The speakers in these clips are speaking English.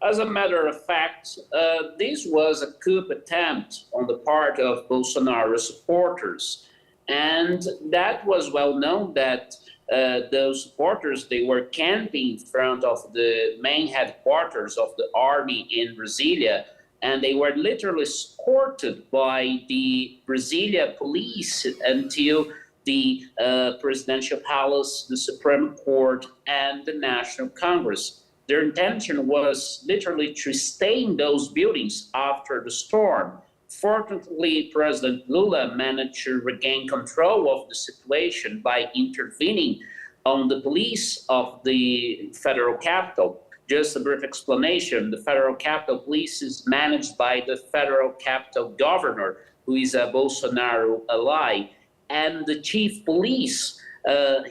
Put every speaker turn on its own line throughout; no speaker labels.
As a matter of fact, this was a coup attempt on the part of Bolsonaro supporters. And that was well known that those supporters, they were camping in front of the main headquarters of the army in Brasilia, and they were literally escorted by the Brasilia police until the presidential palace, the Supreme Court, and the National Congress. Their intention was literally to stay in those buildings after the storm. Fortunately, President Lula managed to regain control of the situation by intervening on the police of the federal capital. Just a brief explanation, the federal capital police is managed by the federal capital governor, who is a Bolsonaro ally. And the chief police,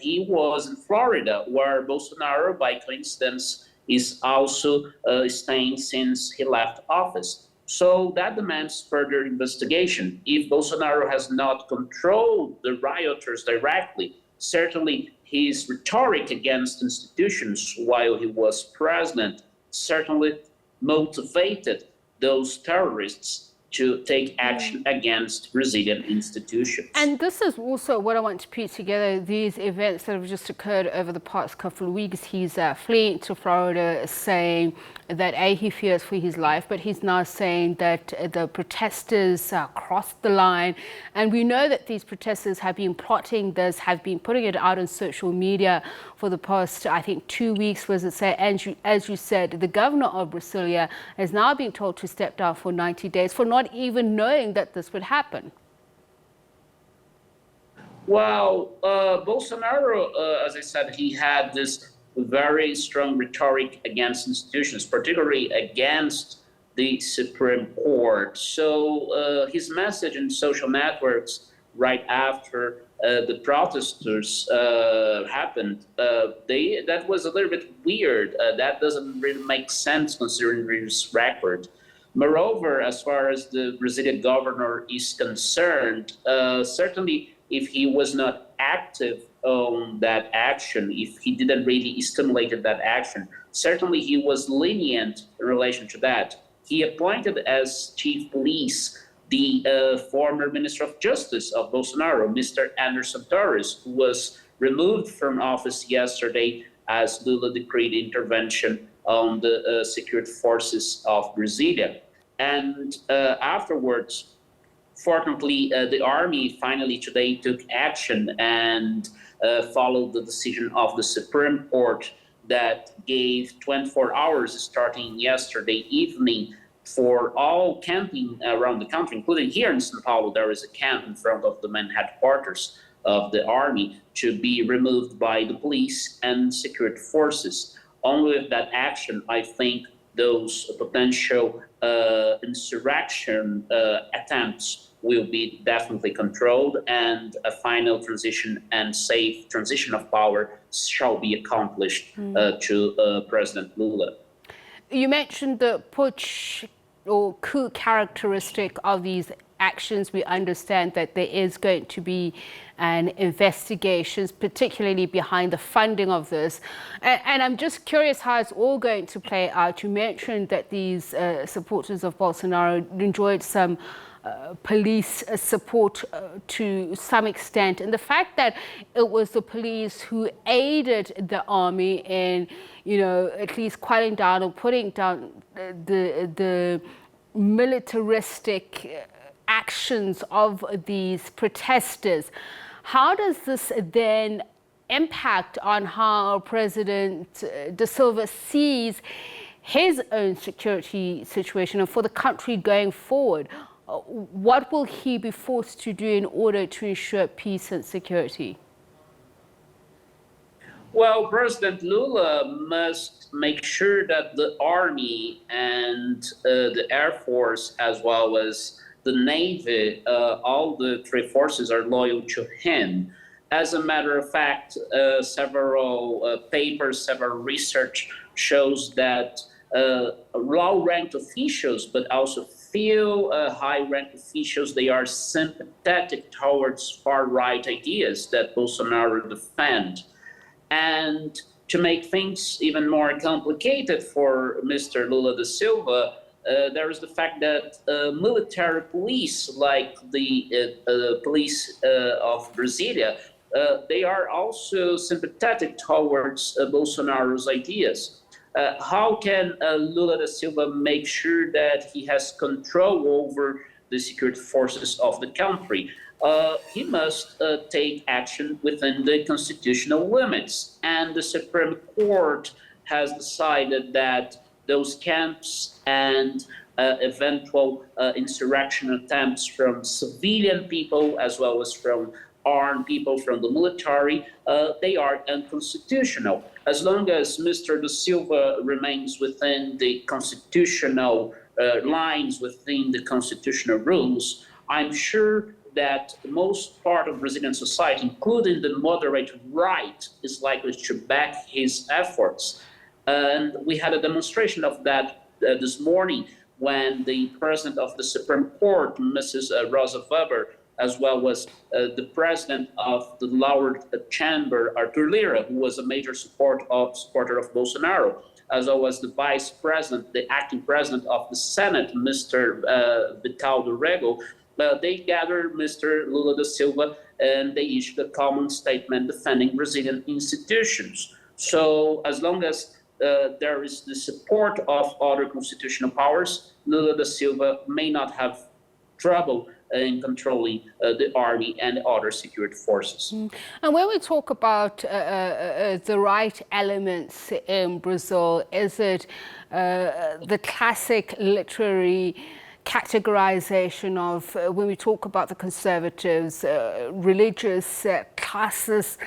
he was in Florida, where Bolsonaro, by coincidence, is also staying since he left office. So that demands further investigation. If Bolsonaro has not controlled the rioters directly, certainly his rhetoric against institutions while he was president certainly motivated those terrorists to take action against Brazilian institutions.
And this is also what I want to piece together, these events that have just occurred over the past couple of weeks. He's fleeing to Florida, saying that he fears for his life, but he's now saying that the protesters crossed the line. And we know that these protesters have been plotting this, have been putting it out on social media for the past, I think, 2 weeks, was it say? And as you said, the governor of Brasilia has now been told to step down for 90 days for not even knowing that this would happen.
Well, Bolsonaro, as I said, he had this very strong rhetoric against institutions, particularly against the Supreme Court. So his message in social networks right after the protesters happened, that was a little bit weird. That doesn't really make sense considering his record. Moreover, as far as the Brazilian governor is concerned, certainly if he was not active on that action, if he didn't really stimulate that action, certainly he was lenient in relation to that. He appointed as chief police the former Minister of Justice of Bolsonaro, Mr. Anderson Torres, who was removed from office yesterday as Lula decreed intervention on the security forces of Brasilia. And afterwards, fortunately, the army finally today took action and followed the decision of the Supreme Court that gave 24 hours starting yesterday evening for all camping around the country, including here in Sao Paulo. There is a camp in front of the main headquarters of the army to be removed by the police and security forces. Only with that action, I think those potential insurrection attempts will be definitely controlled, and a final transition and safe transition of power shall be accomplished to President Lula.
You mentioned the putsch or coup characteristic of these actions. We understand that there is going to be an investigation, particularly behind the funding of this. And I'm just curious how it's all going to play out. You mentioned that these supporters of Bolsonaro enjoyed some police support to some extent, and the fact that it was the police who aided the army in, at least quelling down or putting down the militaristic actions of these protesters. How does this then impact on how President Da Silva sees his own security situation and for the country going forward? What will he be forced to do in order to ensure peace and security?
Well, President Lula must make sure that the army and the Air Force, as well as the Navy, all the three forces are loyal to him. As a matter of fact, several papers, several research shows that low-ranked officials, but also few high-ranked officials, they are sympathetic towards far-right ideas that Bolsonaro defends. And to make things even more complicated for Mr. Lula da Silva, there is the fact that military police, like the police of Brasilia, they are also sympathetic towards Bolsonaro's ideas. How can Lula da Silva make sure that he has control over the security forces of the country? He must take action within the constitutional limits. And the Supreme Court has decided that those camps and eventual insurrection attempts from civilian people as well as from armed people from the military, they are unconstitutional. As long as Mr. da Silva remains within the constitutional lines, within the constitutional rules, I'm sure that most part of Brazilian society, including the moderate right, is likely to back his efforts. And we had a demonstration of that this morning when the president of the Supreme Court, Mrs. Rosa Weber, as well as the president of the lower chamber, Arthur Lira, who was a major supporter of Bolsonaro, as well as the vice president, the acting president of the Senate, Mr. Vital do Rego, they gathered Mr. Lula da Silva and they issued a common statement defending Brazilian institutions. So as long as there is the support of other constitutional powers, Lula da Silva may not have trouble in controlling the army and other security forces.
And when we talk about the right elements in Brazil, is it the classic literary categorization of when we talk about the conservatives, religious classes,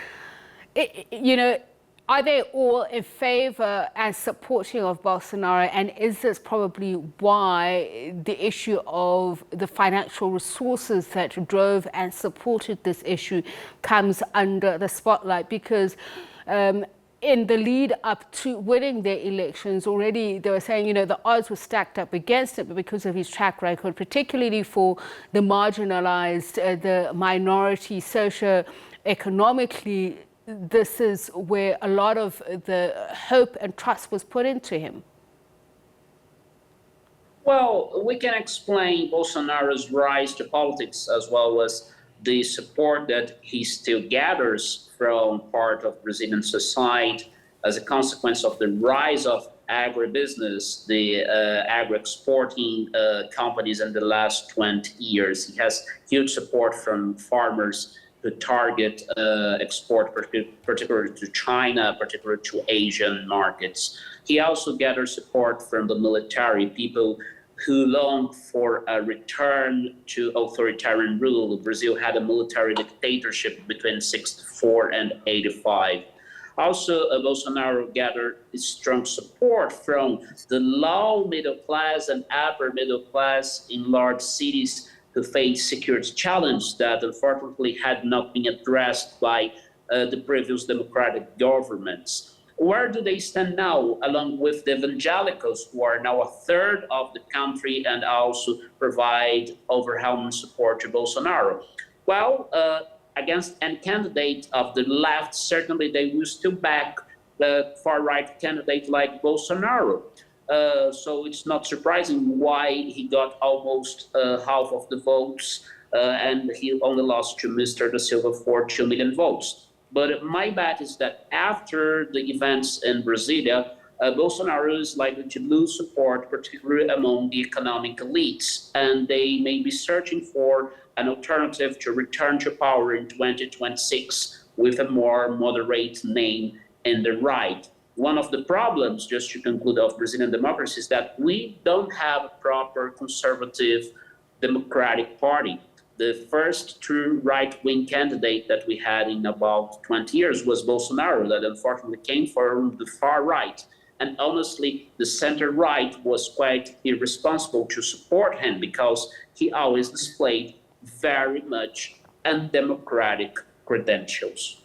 are they all in favor and supporting of Bolsonaro? And is this probably why the issue of the financial resources that drove and supported this issue comes under the spotlight? Because in the lead up to winning their elections, already they were saying, the odds were stacked up against it, but because of his track record, particularly for the marginalized, the minority, socio-economically, this is where a lot of the hope and trust was put into him.
Well, we can explain Bolsonaro's rise to politics as well as the support that he still gathers from part of Brazilian society as a consequence of the rise of agribusiness, the agro-exporting companies in the last 20 years. He has huge support from farmers who target export, particularly to China, particularly to Asian markets. He also gathers support from the military, people who long for a return to authoritarian rule. Brazil had a military dictatorship between 64 and 85. Also, Bolsonaro gathered strong support from the low middle class and upper middle class in large cities who face security challenges that unfortunately had not been addressed by the previous democratic governments. Where do they stand now, along with the evangelicals, who are now a third of the country and also provide overwhelming support to Bolsonaro? Well, against any candidate of the left, certainly they will still back the far-right candidate like Bolsonaro. So it's not surprising why he got almost half of the votes and he only lost to Mr. da Silva for 2 million votes. But my bet is that after the events in Brasilia, Bolsonaro is likely to lose support, particularly among the economic elites, and they may be searching for an alternative to return to power in 2026 with a more moderate name in the right. One of the problems, just to conclude, of Brazilian democracy is that we don't have a proper conservative democratic party. The first true right-wing candidate that we had in about 20 years was Bolsonaro, that unfortunately came from the far right. And honestly, the center-right was quite irresponsible to support him because he always displayed very much undemocratic credentials.